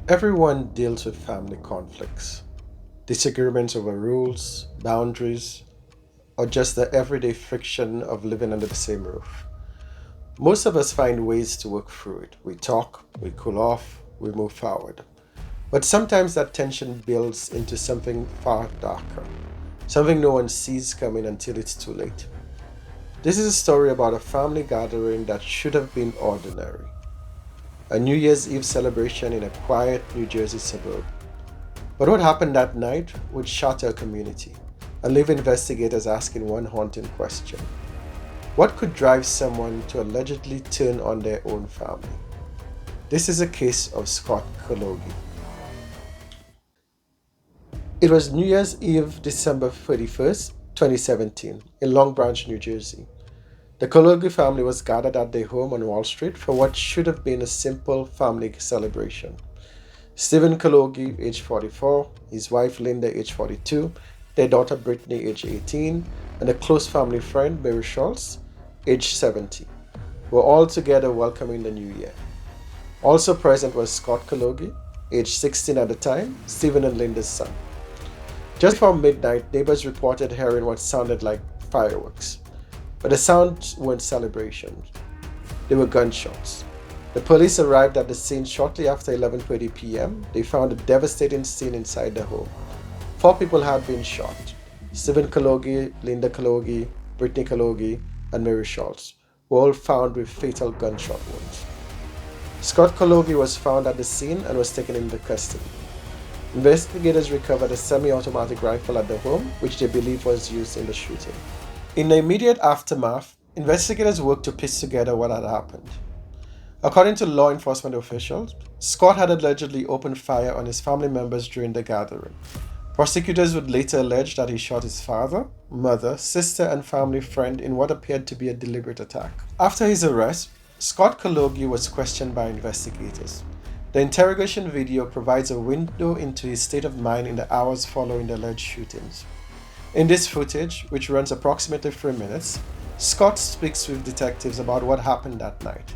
Everyone deals with family conflicts, disagreements over rules, boundaries, or just the everyday friction of living under the same roof. Most of us find ways to work through it. We talk, we cool off, we move forward. But sometimes that tension builds into something far darker, something no one sees coming until it's too late. This is a story about a family gathering that should have been ordinary. A New Year's Eve celebration in a quiet New Jersey suburb. But what happened that night would shatter a community and leave investigators asking one haunting question. What could drive someone to allegedly turn on their own family? This is a case of Scott Kologi. It was New Year's Eve, December 31st, 2017, in Long Branch, New Jersey. The Kologi family was gathered at their home on Wall Street for what should have been a simple family celebration. Steven Kologi, age 44, his wife Linda, age 42, their daughter Brittany, age 18, and a close family friend, Mary Schulz, age 70, were all together welcoming the new year. Also present was Scott Kologi, age 16 at the time, Steven and Linda's son. Just before midnight, neighbors reported hearing what sounded like fireworks. But the sounds weren't celebrations, they were gunshots. The police arrived at the scene shortly after 11:30 p.m. They found a devastating scene inside the home. 4 people had been shot: Steven Kologi, Linda Kologi, Brittany Kologi, and Mary Schulz, were all found with fatal gunshot wounds. Scott Kologi was found at the scene and was taken into custody. Investigators recovered a semi-automatic rifle at the home, which they believe was used in the shooting. In the immediate aftermath, investigators worked to piece together what had happened. According to law enforcement officials, Scott had allegedly opened fire on his family members during the gathering. Prosecutors would later allege that he shot his father, mother, sister, and family friend in what appeared to be a deliberate attack. After his arrest, Scott Kologi was questioned by investigators. The interrogation video provides a window into his state of mind in the hours following the alleged shootings. In this footage, which runs approximately 3 minutes, Scott speaks with detectives about what happened that night.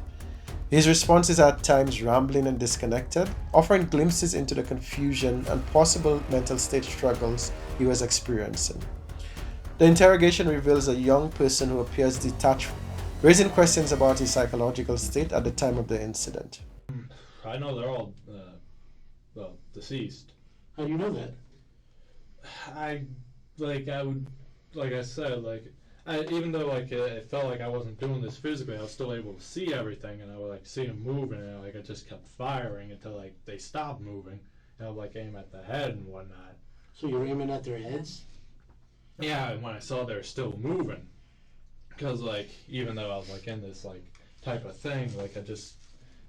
His responses are at times rambling and disconnected, offering glimpses into the confusion and possible mental state struggles he was experiencing. The interrogation reveals a young person who appears detached, raising questions about his psychological state at the time of the incident. I know they're all, deceased. How do you know that? I would, like I said, even though, it felt like I wasn't doing this physically, I was still able to see everything, and I would, see them moving, and, I just kept firing until, they stopped moving, and I would, aim at the head and whatnot. So you're aiming at their heads? Yeah, and when I saw they were still moving, because, even though I was, in this, type of thing, I just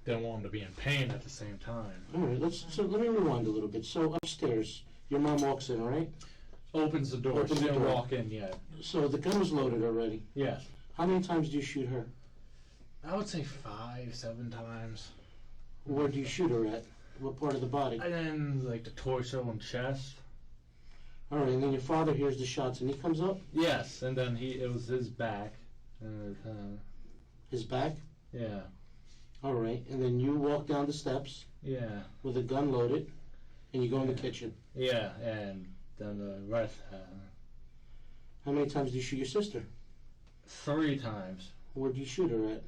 didn't want them to be in pain at the same time. All right, let me rewind a little bit. So upstairs, your mom walks in, right? Opens the door. Opens She the didn't door. walk in yet. So the gun was loaded already. Yes. How many times do you shoot her? I would say 5, 7 times. Where do you shoot her at? What part of the body? And then, the torso and chest. All right, and then your father hears the shots and he comes up? Yes, and then it was his back. His back? Yeah. All right, and then you walk down the steps Yeah. with a gun loaded and you go in the kitchen. Yeah, and then the rest, How many times do you shoot your sister? 3 times. Where do you shoot her at?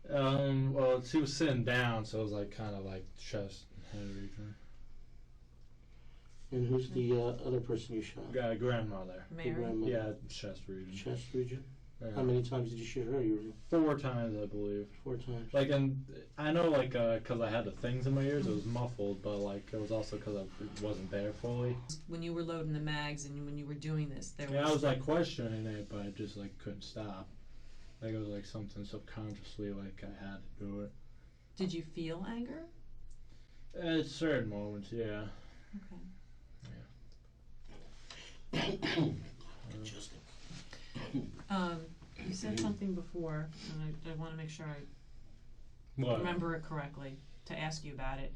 Well, she was sitting down, so it was kind of chest and head region. And who's the other person you shot? Grandmother. Your Mary. grandmother. Yeah, chest region. Chest region? Yeah. How many times did you shoot her? 4 times, I believe. 4 times. And I know, because I had the things in my ears, it was muffled, but, it was also because I wasn't there fully. When you were loading the mags and when you were doing this, there Yeah, was... I was, questioning it, but I just, couldn't stop. It was, something subconsciously, I had to do it. Did you feel anger? At certain moments, yeah. Okay. You said something before, and I want to make sure I What? remember it correctly to ask you about it.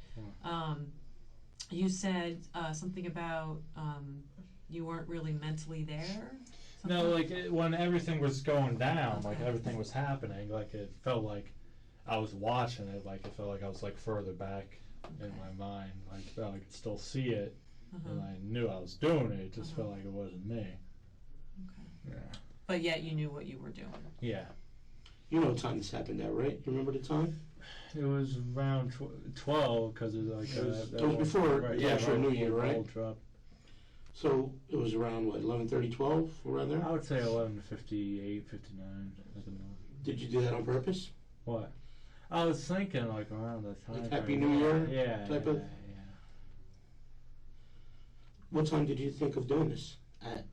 You said something about you weren't really mentally there? No, when everything was going down, Okay. everything was happening, it felt like I was watching it, it felt like I was, further back in my mind. Like, I felt like I could still see it, and Uh-huh. I knew I was doing it. It just felt like it wasn't me. Okay. Yeah. But yet you knew what you were doing. Yeah. You know what time this happened at, right? You remember the time? It was around 12 because it was like It was before the actual right New before Year, the right? whole drop. So it was around, what, 11:30, 12, around there? I would say 11:58, 59. I don't know. Did you do that on purpose? What? I was thinking like around that time. Like Happy frame. New Year Yeah. type yeah, of- yeah. What time did you think of doing this at?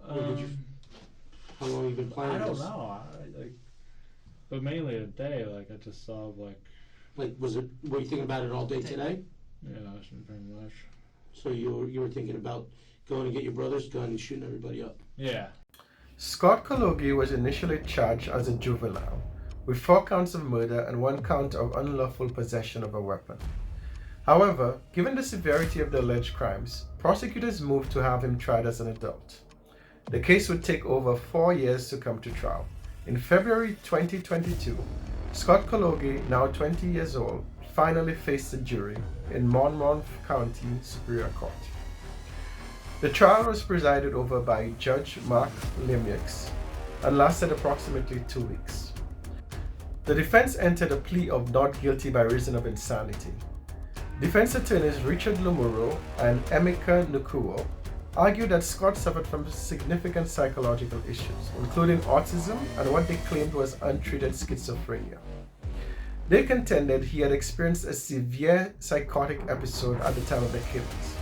Or did you- How long have you been planning I don't this? know. But mainly a day. Like I just saw like Like, were you thinking about it all day today? pretty much. So you were thinking about going to get your brother's gun and shooting everybody up? Yeah. Scott Kologi was initially charged as a juvenile with 4 counts of murder and 1 count of unlawful possession of a weapon. However, given the severity of the alleged crimes, prosecutors moved to have him tried as an adult. The case would take over 4 years to come to trial. In February 2022, Scott Kologi, now 20 years old, finally faced a jury in Monmouth County Superior Court. The trial was presided over by Judge Mark Lemieux and lasted approximately 2 weeks. The defense entered a plea of not guilty by reason of insanity. Defense attorneys Richard Lumuro and Emeka Nukuo argued that Scott suffered from significant psychological issues, including autism and what they claimed was untreated schizophrenia. They contended he had experienced a severe psychotic episode at the time of the killings.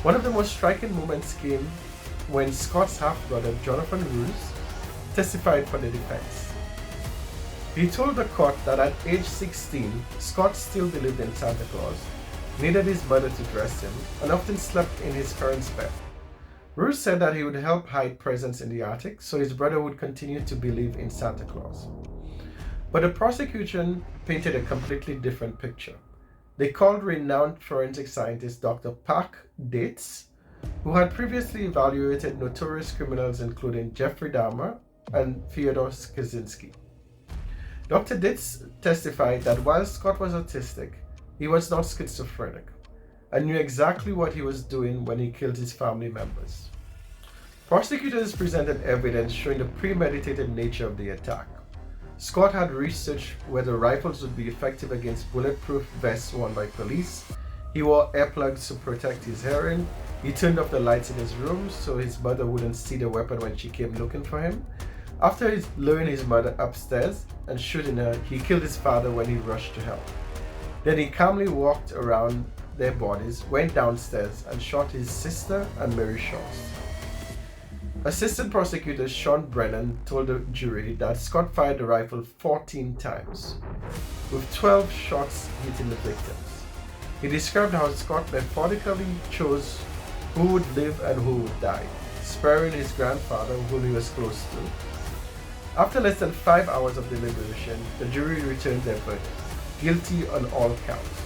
One of the most striking moments came when Scott's half-brother, Jonathan Roos, testified for the defense. He told the court that at age 16, Scott still believed in Santa Claus, needed his mother to dress him, and often slept in his parents' bed. Roos said that he would help hide presents in the attic so his brother would continue to believe in Santa Claus. But the prosecution painted a completely different picture. They called renowned forensic scientist Dr. Park Dietz, who had previously evaluated notorious criminals including Jeffrey Dahmer and Fyodor Kaczynski. Dr. Dietz testified that while Scott was autistic, he was not schizophrenic and knew exactly what he was doing when he killed his family members. Prosecutors presented evidence showing the premeditated nature of the attack. Scott had researched whether rifles would be effective against bulletproof vests worn by police. He wore earplugs to protect his hearing. He turned off the lights in his room so his mother wouldn't see the weapon when she came looking for him. After luring his mother upstairs and shooting her, he killed his father when he rushed to help. Then he calmly walked around their bodies, went downstairs and shot his sister and Mary Schulz. Assistant prosecutor Sean Brennan told the jury that Scott fired the rifle 14 times, with 12 shots hitting the victims. He described how Scott methodically chose who would live and who would die, sparing his grandfather, whom he was close to. After less than 5 hours of deliberation, the jury returned their verdict, guilty on all counts.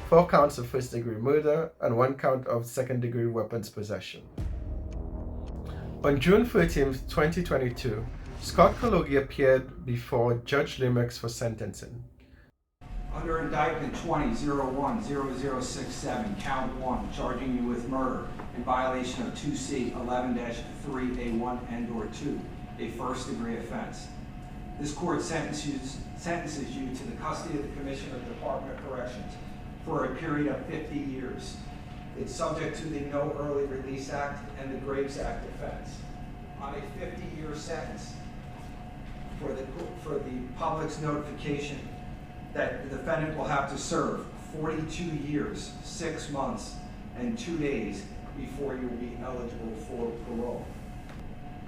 4 counts of first-degree murder and 1 count of second-degree weapons possession. On June 13, 2022, Scott Kologi appeared before Judge Lemieux for sentencing. Under indictment 20-01-0067, count 1, charging you with murder in violation of 2C 11-3A1 and/or 2, a first-degree offense. This court sentences you to the custody of the Commissioner of the Department of Corrections for a period of 50 years. It's subject to the No Early Release Act and the Graves Act offense. On a 50-year sentence, for the public's notification that the defendant will have to serve 42 years, 6 months, and 2 days before you will be eligible for parole.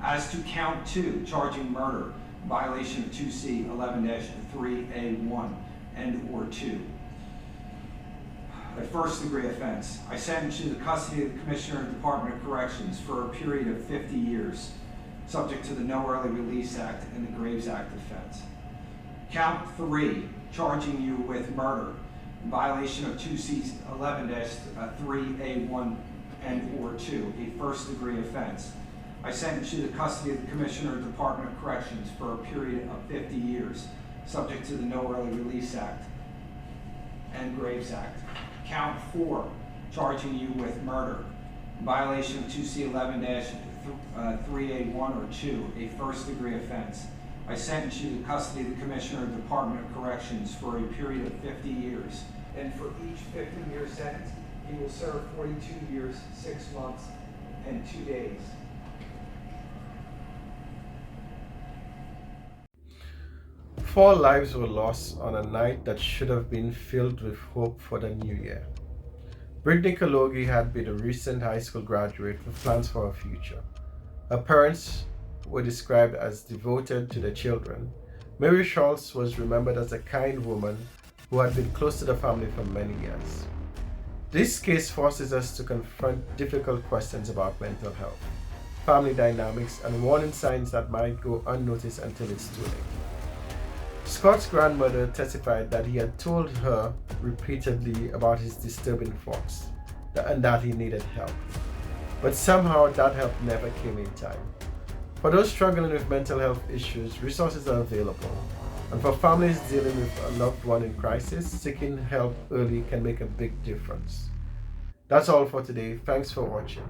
As to count 2, charging murder, violation of 2C 11-3A1 and/or 2, a first-degree offense. I sentence you to the custody of the Commissioner of the Department of Corrections for a period of 50 years, subject to the No Early Release Act and the Graves Act offense. Count 3, charging you with murder in violation of 2C 11-3A1 and/or 2, a first-degree offense. I sentence you to the custody of the Commissioner of the Department of Corrections for a period of 50 years, subject to the No Early Release Act and Graves Act. Count 4, charging you with murder in violation of 2C11-3A1 or 2, a first-degree offense. I sentence you to custody of the Commissioner of the Department of Corrections for a period of 50 years. And for each 50-year sentence, he will serve 42 years, 6 months, and 2 days. Four lives were lost on a night that should have been filled with hope for the new year. Brittany Kologi had been a recent high school graduate with plans for her future. Her parents were described as devoted to their children. Mary Schulz was remembered as a kind woman who had been close to the family for many years. This case forces us to confront difficult questions about mental health, family dynamics, and warning signs that might go unnoticed until it's too late. Scott's grandmother testified that he had told her repeatedly about his disturbing thoughts and that he needed help. But somehow that help never came in time. For those struggling with mental health issues, resources are available. And for families dealing with a loved one in crisis, seeking help early can make a big difference. That's all for today. Thanks for watching.